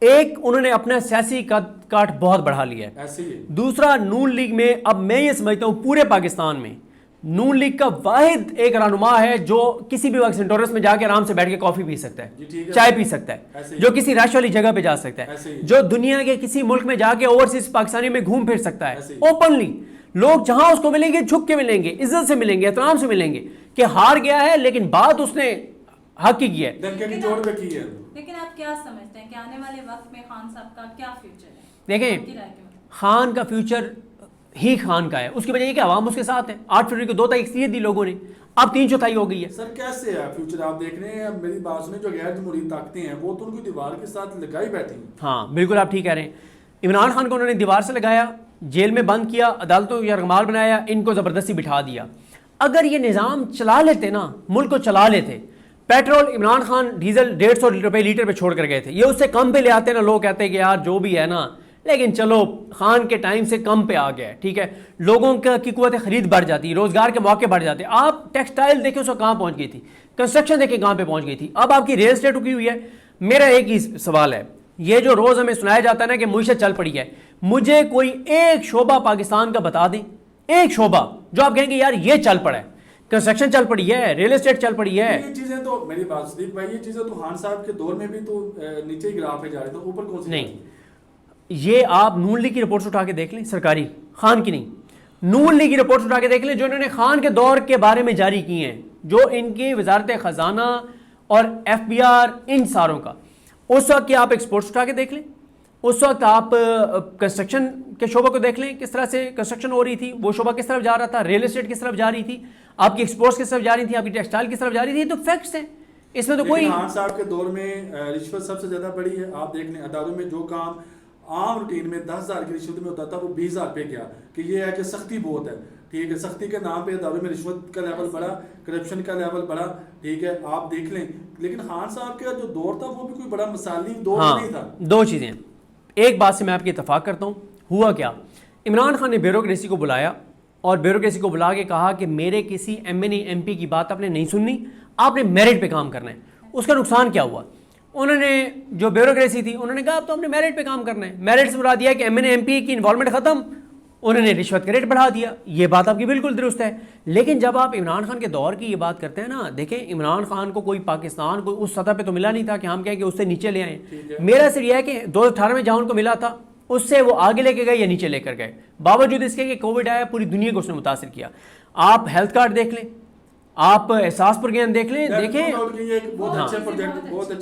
ایک انہوں نے اپنا سیاسی کاٹ بہت بڑھا لیا ہے. ایسے ہی دوسرا, نون لیگ میں اب میں یہ سمجھتا ہوں پورے پاکستان میں نون لیگ کا واحد ایک رہنما ہے جو کسی بھی وقت سینٹورس میں جا کے آرام سے بیٹھ کے کافی پی سکتا ہے, چائے پی سکتا ہے, جو کسی رش والی جگہ پہ جا سکتا ہے, جو دنیا کے کسی ملک میں جا کے اوورسیز پاکستانی میں گھوم پھر سکتا ہے اوپنلی. لوگ جہاں اس کو ملیں گے جھک کے ملیں گے, عزت سے ملیں گے, احترام سے ملیں گے کہ ہار گیا ہے لیکن بات اس نے حق کی ہے. لیکن آپ کیا سمجھتے ہیں کہ آنے والے وقت میں خان صاحب کا کیا فیوچر ہے؟ دیکھیں, خان کا فیوچر ہی خان کا ہے. اس کی وجہ یہ کہ عوام اس کے ساتھ ہے. 8 فروری کو 2 تک اکثریت دی لوگوں نے, اب 3/4 ہو گئی ہے. سر کیسے ہے فیوچر آپ دیکھ رہے ہیں؟ میری بات سنیں, جو غیر جمہوری طاقتیں ہیں وہ تو ان کو دیوار کے ساتھ لگائی بیٹھی ہیں. ہاں بالکل آپ ٹھیک کہہ رہے ہیں. عمران خان کو انہوں نے دیوار سے لگایا, جیل میں بند کیا, عدالتوں یا رگمال بنایا, ان کو زبردستی بٹھا دیا. اگر یہ نظام چلا لیتے نا, ملک کو چلا لیتے, پیٹرول عمران خان ڈیزل 150 روپے لیٹر پہ چھوڑ کر گئے تھے, یہ اس سے کم پہ لے آتے نا, لوگ کہتے ہیں کہ یار جو بھی ہے نا, لیکن چلو خان کے ٹائم سے کم پہ آ گیا ہے. ٹھیک ہے, لوگوں کی قوت خرید بڑھ جاتی, روزگار کے موقع بڑھ جاتے. آپ ٹیکسٹائل دیکھیں اس وقت کہاں پہنچ گئی تھی, کنسٹرکشن دیکھیں کہاں پہ پہنچ گئی تھی, اب آپ کی ریل اسٹیٹ رکی ہوئی ہے. میرا ایک ہی سوال ہے, یہ جو روز ہمیں سنایا جاتا ہے نا کہ معیشت چل پڑی ہے, مجھے کوئی ایک شعبہ پاکستان کا بتا دیں, ایک شعبہ جو آپ کہیں گے یار یہ چل پڑا ہے. کنسٹرکشن چل پڑی ہے, ریل اسٹیٹ چل پڑی ہے. یہ چیزیں تو میری بات صدیق بھائی, یہ چیزیں تو خان صاحب کے دور میں بھی تو نیچے ہی گراف پہ جا رہے تھے, اوپر کون سی نہیں. یہ آپ نون لیگ کی رپورٹس اٹھا کے دیکھ لیں, سرکاری, خان کی نہیں, نون لیگ کی رپورٹس اٹھا کے دیکھ لیں جو انہوں نے خان کے دور کے بارے میں جاری کی ہیں, جو ان کی وزارت خزانہ اور FBR ان ساروں کا. اس وقت کی آپ ایکسپورٹس اٹھا کے دیکھ لیں, اس وقت آپ کنسٹرکشن کے شعبہ کو دیکھ لیں, کس طرح سے کنسٹرکشن ہو رہی تھی, وہ شعبہ کس طرف جا رہا تھا, ریل اسٹیٹ کس طرف جا رہی تھی, آپ کی ایکسپورٹس کس طرف جا رہی تھی, آپ کی ٹیکسٹائل کس طرف جا رہی تھی. تو فیکٹس ہیں اس میں, تو کوئی. خان صاحب کے دور میں رشوت سب سے زیادہ بڑی ہے. آپ دیکھ لیں اداروں میں جو کام عام روٹین میں 10,000 کی رشوت میں ہوتا تھا وہ 20,000 پہ گیا, کہ یہ ہے کہ سختی بہت ہے. ٹھیک ہے, سختی کے نام پہ اداروں میں رشوت کا لیول بڑھا, کرپشن کا لیول بڑھا. ٹھیک ہے, آپ دیکھ لیں. لیکن خان صاحب کا جو دور تھا وہ بھی کوئی بڑا مثالی دور نہیں تھا. 2 چیزیں, ایک بات سے میں آپ کی اتفاق کرتا ہوں. ہوا کیا, عمران خان نے بیوروکریسی کو بلایا اور بیوروکریسی کو بلا کے کہا کہ میرے کسی MNA MP کی بات آپ نے نہیں سننی, آپ نے میرٹ پہ کام کرنا ہے. اس کا نقصان کیا ہوا, انہوں نے جو بیوروکریسی تھی انہوں نے کہا اب تو ہم نے میرٹ پہ کام کرنا ہے. میرٹ سے مراد دیا کہ MNA MP کی انوالومنٹ ختم, انہوں نے رشوت کا ریٹ بڑھا دیا. یہ بات آپ کی بالکل درست ہے. لیکن جب آپ عمران خان کے دور کی یہ بات کرتے ہیں نا, دیکھیں عمران خان کو کوئی پاکستان کو اس سطح پہ تو ملا نہیں تھا کہ ہم کہیں کہ اس سے نیچے لے آئیں. میرا صرف یہ ہے کہ 2018 میں جہاں ان کو ملا تھا اس سے وہ آگے لے کے گئے یا نیچے لے کر گئے, باوجود اس کے کہ کووڈ آیا, پوری دنیا کو اس نے متاثر کیا. آپ ہیلتھ کارڈ دیکھ لیں, آپ احساس پروگرام دیکھ لیں, دیکھیں بہت اچھے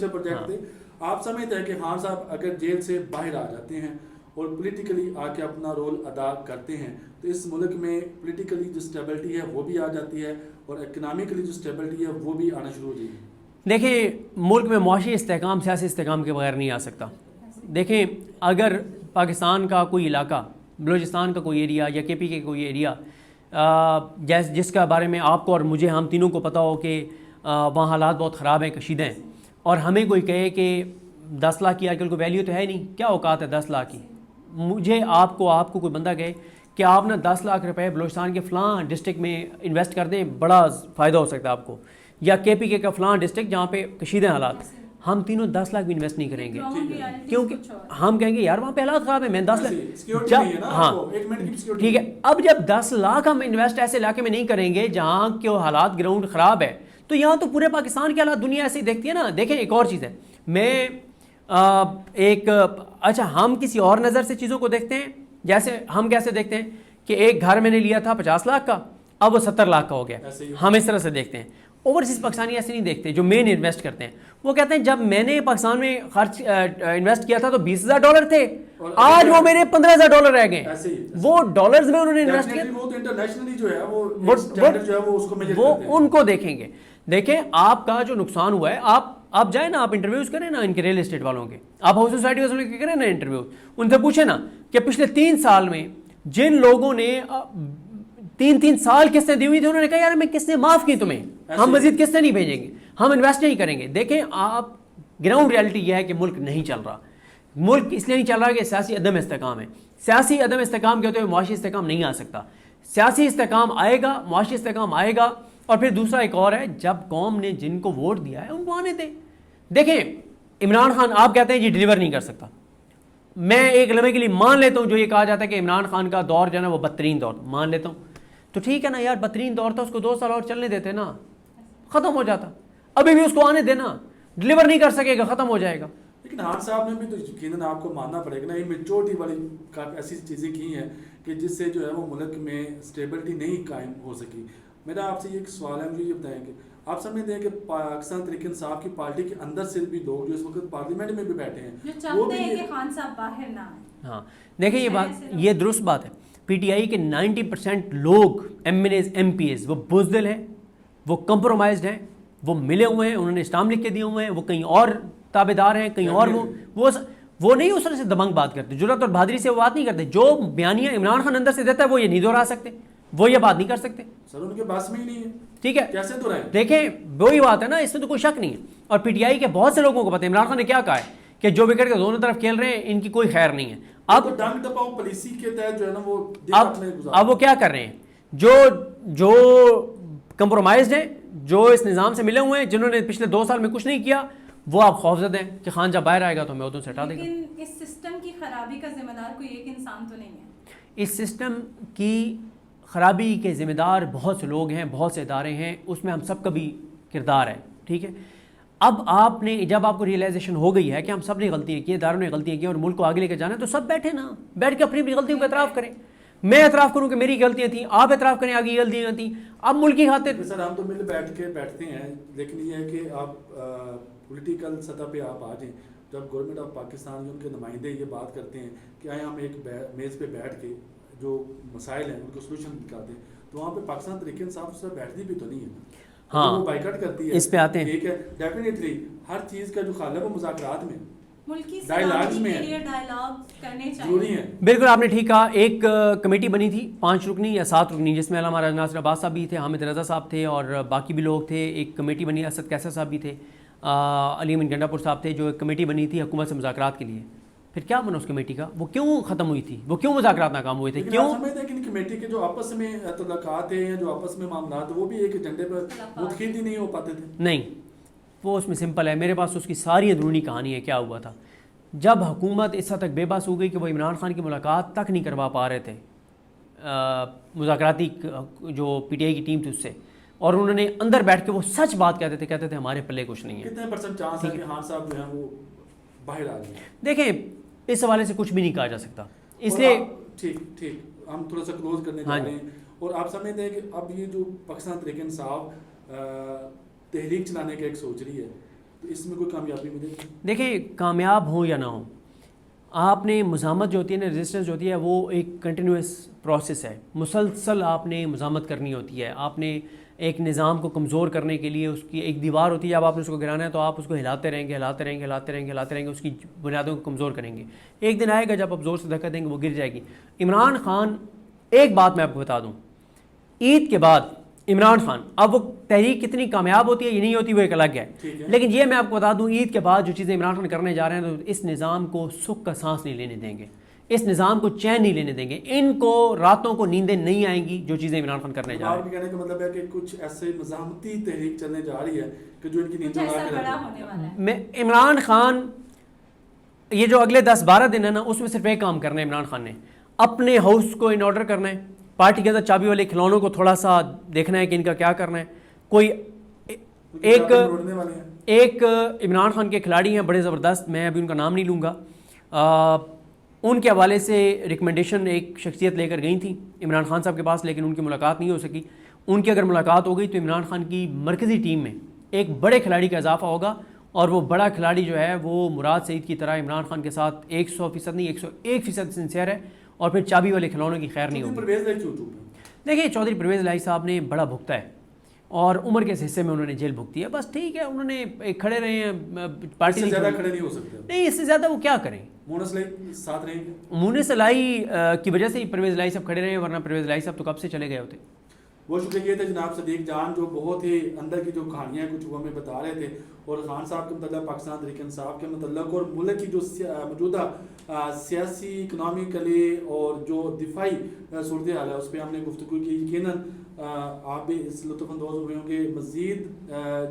پروجیکٹ تھے. آپ سمجھتے ہیں کہ خان صاحب اگر جیل سے باہر آ جاتے ہیں اور پولیٹیکلی آ کے اپنا رول ادا کرتے ہیں تو اس ملک میں پولیٹیکلی جو اسٹیبلٹی ہے وہ بھی آ جاتی ہے اور اکنامکلی جو اسٹیبلٹی ہے وہ بھی آنا شروع ہو جائے گی؟ دیکھیں, ملک میں معاشی استحکام سیاسی استحکام کے بغیر نہیں آ سکتا. دیکھیں, اگر پاکستان کا کوئی علاقہ, بلوچستان کا کوئی ایریا یا KP کے کوئی ایریا جس کا بارے میں آپ کو اور مجھے, ہم تینوں کو پتہ ہو کہ وہاں حالات بہت خراب ہیں, کشیدہ ہیں, اور ہمیں کوئی کہے کہ 10 لاکھ کی آج کل کوئی ویلیو تو ہے نہیں, کیا اوقات ہے 10 لاکھ کی. مجھے آپ کو کوئی بندہ کہے کہ آپ نا 10 لاکھ روپے بلوچستان کے فلاں ڈسٹرکٹ میں انویسٹ کر دیں, بڑا فائدہ ہو سکتا ہے آپ کو, یا KP کا فلاں ڈسٹرکٹ جہاں پہ کشیدہ حالات, ہم تینوں 10 لاکھ بھی انویسٹ نہیں کریں گے, کیونکہ ہم کہیں گے یار وہاں پہ حالات خراب ہیں, میں 10 لاکھ. ہاں ٹھیک ہے, اب جب 10 لاکھ ہم انویسٹ ایسے علاقے میں نہیں کریں گے جہاں کے حالات گراؤنڈ خراب ہے, تو یہاں تو پورے پاکستان کے حالات دنیا ایسے ہی دیکھتی ہے نا. دیکھیں ایک اور چیز ہے, میں اچھا ہم کسی اور نظر سے چیزوں کو دیکھتے ہیں, جیسے ہم کیسے دیکھتے ہیں کہ ایک گھر میں نے لیا تھا 50 لاکھ کا, اب وہ 70 لاکھ کا ہو گیا, ہم اس طرح سے دیکھتے ہیں. اوورسیز پاکستانی ایسے نہیں دیکھتے, جو مین انویسٹ کرتے ہیں وہ کہتے ہیں جب میں نے پاکستان میں خرچ انویسٹ کیا تھا تو $20,000 تھے, آج وہ میرے $15,000 رہ گئے. وہ ڈالرز میں انہوں نے انویسٹ کیا, وہ تو انٹرنیشنلی جو ہے وہ اسٹینڈرڈ جو ہے وہ اس کو میجر کرتے ہیں, وہ ان کو دیکھیں گے. دیکھیں آپ کا جو نقصان ہوا ہے, آپ جائیں نا, آپ انٹرویوز کریں نا ان کے ریئل اسٹیٹ والوں کے, آپ ہاؤس سوسائٹی والوں کے کریں نا انٹرویو, ان سے پوچھیں نا کہ پچھلے 3 سال میں جن لوگوں نے 3 سال قسطیں دی ہوئی تھی, انہوں نے کہا یار میں قسطیں معاف کی تمہیں, ہم مزید قسطیں نہیں بھیجیں گے, ہم انویسٹ نہیں کریں گے. دیکھیں آپ گراؤنڈ ریالٹی یہ ہے کہ ملک نہیں چل رہا. ملک اس لیے نہیں چل رہا کہ سیاسی عدم استحکام ہے. سیاسی عدم استحکام کے ہوتے ہوئے معاشی استحکام نہیں آ سکتا. سیاسی استحکام آئے گا, معاشی استحکام آئے گا. اور پھر دوسرا ایک اور ہے, جب قوم نے جن کو ووٹ دیا ہے ان کو آنے دیں. دیکھیں عمران خان آپ کہتے ہیں جی ڈیلیور نہیں کر سکتا, میں ایک لمحے کے لیے مان لیتا ہوں جو یہ کہا جاتا ہے کہ عمران خان کا دور جو ہے نا وہ بدترین دور, مان لیتا ہوں. تو ٹھیک ہے نا یار, بدترین دور تھا, اس کو 2 سال اور چلنے دیتے نا, ختم ہو جاتا. ابھی بھی اس کو آنے دینا, ڈیلیور نہیں کر سکے گا, ختم ہو جائے گا. لیکن خان صاحب نے بھی تو یقیناً آپ کو ماننا پڑے گا نا, یہ میچورٹی والی ایسی چیزیں کی ہیں کہ جس سے جو ہے وہ ملک میں اسٹیبلٹی نہیں قائم ہو سکی. میرا آپ سے یہ ایک سوال ہے, مجھے یہ بتائیں کہ آپ سمجھتے ہیں کہ پاکستان تحریک انصاف کی پارٹی کے اندر سے بھی لوگ جو اس وقت پارلیمنٹ میں بھی بیٹھے ہیں جو چاہتے ہیں کہ خان صاحب باہر نہ آئیں. ہاں دیکھیں یہ بات, یہ درست بات ہے. پی ٹی آئی کے 90% لوگ M N As M P As وہ بزدل ہیں, وہ کمپرومائزڈ ہیں, وہ ملے ہوئے ہیں, انہوں نے اسٹامپ لکھ کے دیے ہوئے ہیں, وہ کہیں اور تابع دار ہیں, کہیں اور وہ نہیں اس طرح سے دبنگ بات کرتے, جرأت اور بہادری سے وہ بات نہیں کرتے. جو بیانیہ عمران خان اندر سے دیتا ہے وہ یہ نہیں دہرا سکتے, وہ یہ بات نہیں کر سکتے. سر ان کے پاس میں ہی نہیں ہے, ٹھیک ہے, کیسے دہرائیں؟ دیکھیں وہی بات ہے نا, اس میں تو کوئی شک نہیں ہے. اور پی ٹی آئی کے بہت سے لوگوں کو پتہ ہے عمران خان نے کیا کہا ہے کہ جو وکٹ کے دونوں طرف کھیل رہے ہیں ان کی کوئی خیر نہیں ہے. اب ڈنگ ٹپاؤ پالیسی کے تحت جو ہے نا وہ اب وہ کیا کر رہے ہیں, جو کمپرومائزڈ ہیں, جو اس نظام سے ملے ہوئے ہیں, جنہوں نے پچھلے 2 سال میں کچھ نہیں کیا, وہ آپ خوفزدہ ہیں کہ خان جب باہر آئے گا تو ہمیں ادھر سے ہٹا دے گا. لیکن اس سسٹم کی خرابی کا ذمہ دار کوئی ایک انسان تو نہیں ہے. اس سسٹم کی خرابی کے ذمہ دار بہت سے لوگ ہیں, بہت سے ادارے ہیں, اس میں ہم سب کا بھی کردار ہے. ٹھیک ہے, اب آپ نے جب آپ کو ریئلائزیشن ہو گئی ہے کہ ہم سب نے غلطیاں کی, اداروں نے غلطیاں کی اور ملک کو آگے لے کے جانا ہے, تو سب بیٹھے نا, بیٹھ کے اپنی اپنی غلطیوں کو اعتراف کریں. میں اعتراف کروں کہ میری غلطیاں تھیں, آپ اعتراف کریں آگے غلطیاں تھیں. اب ملک کی خاطر سر ہم تو مل بیٹھتے ہیں, لیکن یہ ہے کہ آپ پولیٹیکل سطح پہ آپ آ جائیں. جب گورنمنٹ آف پاکستان ان کے نمائندے یہ بات کرتے ہیں کہ آئے ہم ایک میز پہ بیٹھ کے جو مسائل ہیں ان کو سلوشن نکالتے ہیں, تو وہاں پہ پاکستان تحریک انصاف سے بیٹھتی بھی تو نہیں ہے. ہاں وہ بائیکاٹ کرتی ہے, اس پہ آتے ہیں. ٹھیک ہے, ڈیفینیٹلی ہر چیز کا جو خال ہے وہ مذاکرات میں, ملکی ڈائیلاگز میں کے لیے ڈائیلاگ کرنے ضروری چاہیے. ہے. بالکل آپ نے ٹھیک کہا. ایک کمیٹی بنی تھی 5 رکنی یا 7 رکنی, جس میں علامہ ناصر عباس صاحب بھی تھے, حامد رضا صاحب تھے اور باقی بھی لوگ تھے. ایک کمیٹی بنی, اسد کیسر صاحب بھی تھے, علی امین گنڈا پور صاحب تھے, جو ایک کمیٹی بنی تھی حکومت سے مذاکرات کے لیے. پھر کیا بنا اس کمیٹی کا, وہ کیوں ختم ہوئی تھی, وہ کیوں مذاکرات ناکام ہوئے تھے, کیوں؟ سمجھتے ہیں کہ ان کمیٹی کے جو آپس میں تعلقات ہیں یا جو آپس میں معاملات وہ بھی ایک ایجنڈے پر متحد ہی نہیں ہو پاتے تھے. نہیں, وہ اس میں سمپل ہے, میرے پاس اس کی ساری اندرونی کہانی ہے کیا ہوا تھا. جب حکومت اس حد تک بے بس ہو گئی کہ وہ عمران خان کی ملاقات تک نہیں کروا پا رہے تھے مذاکراتی جو پی ٹی آئی کی ٹیم تھی اس سے, اور انہوں نے اندر بیٹھ کے وہ سچ بات کہتے تھے ہمارے پلے کچھ نہیں ہے. کتنے پرسنٹ چانس ہے کہ خان صاحب جو ہیں وہ باہر آ گئے؟ دیکھیں اس حوالے سے کچھ بھی نہیں کہا جا سکتا, اس لیے ٹھیک ہم تھوڑا سا کلوز کرنے جا رہے ہیں. اور آپ سمجھتے ہیں کہ اب یہ جو پاکستان تحریک انصاف تحریک چلانے کا ایک سوچ رہی ہے, تو اس میں کوئی کامیابی ملے گی؟ دیکھیں کامیاب ہوں یا نہ ہوں, آپ نے مزاحمت جو ہوتی ہے نا, ریزسٹنس جو ہوتی ہے, وہ ایک کنٹینیوس پروسیس ہے, مسلسل آپ نے مزاحمت کرنی ہوتی ہے. آپ نے ایک نظام کو کمزور کرنے کے لیے اس کی ایک دیوار ہوتی ہے, جب آپ نے اس کو گرانا ہے تو آپ اس کو ہلاتے رہیں گے, اس کی بنیادوں کو کمزور کریں گے. ایک دن آئے گا جب آپ زور سے دھکا دیں گے وہ گر جائے گی. عمران خان, ایک بات میں آپ کو بتا دوں, عید کے بعد عمران خان, اب وہ تحریک کتنی کامیاب ہوتی ہے یہ نہیں ہوتی وہ ایک الگ ہے, لیکن یہ میں آپ کو بتا دوں عید کے بعد جو چیزیں عمران خان کرنے جا رہے ہیں تو اس نظام کو سکھ کا سانس نہیں لینے دیں گے, اس نظام کو چین نہیں لینے دیں گے, ان کو راتوں کو نیندیں نہیں آئیں گی جو چیزیں عمران خان کرنے جا رہے ہیں. آپ کے کہنے کا مطلب ہے کہ کچھ ایسے مزاحمتی تحریک چلنے جا رہی ہے کہ جو ان کی نیندیں اڑا کے رکھے. عمران خان یہ جو اگلے 10-12 دن ہے نا, اس میں صرف ایک کام کرنا ہے عمران خان نے, اپنے ہاؤس کو ان آرڈر کرنا ہے, پارٹی کے اندر چابی والے کھلونوں کو تھوڑا سا دیکھنا ہے کہ ان کا کیا کرنا ہے. کوئی ایک عمران خان کے کھلاڑی ہیں بڑے زبردست, میں ابھی ان کا نام نہیں لوں گا, ان کے حوالے سے ریکمنڈیشن ایک شخصیت لے کر گئی تھیں عمران خان صاحب کے پاس, لیکن ان کی ملاقات نہیں ہو سکی. ان کی اگر ملاقات ہو گئی تو عمران خان کی مرکزی ٹیم میں ایک بڑے کھلاڑی کا اضافہ ہوگا, اور وہ بڑا کھلاڑی جو ہے وہ مراد سعید کی طرح عمران خان کے ساتھ 100% نہیں 101% سنسیئر ہے, اور پھر چابی والے کھلونوں کی خیر نہیں ہوگی. دیکھیے چودھری پرویز الہی صاحب نے بڑا بھگتا ہے, اور عمر کے حصے میں انہوں نے جیل بھگتی ہے, بس ٹھیک ہے, انہوں نے کھڑے رہے ہیں, پارٹی سے زیادہ کھڑے نہیں ہو سکتے. نہیں, اس سے زیادہ وہ کیا کریں, ساتھ رہیں گے. مونس الہی کی وجہ سے ہی پرویز الہی صاحب کھڑے رہے, ورنہ پرویز الہی صاحب تو کب سے چلے گئے ہوتے. وہ شکریہ یہ تھے جناب صدیق جان, جو بہت ہی اندر کی جو کہانیاں کچھ وہ ہمیں بتا رہے تھے, اور خان صاحب کے متعلق, پاکستان تحریک انصاف کے متعلق, اور ملک کی جو موجودہ سیاسی, اکنامیکلی اور جو دفاعی صورتحال ہے اس پہ ہم نے گفتگو کی. یقیناً آپ بھی اس لطف اندوز ہوئے ہوں کہ مزید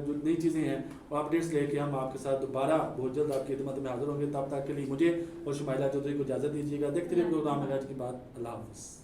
جو نئی چیزیں ہیں وہ اپڈیٹس لے کے ہم آپ کے ساتھ دوبارہ بہت جلد آپ کی خدمت میں حاضر ہوں گے. تب تک کے لیے مجھے اور شمائلہ چودھری کو اجازت دیجیے گا. دیکھتے رہیے پروگرام کی بات. اللہ حافظ.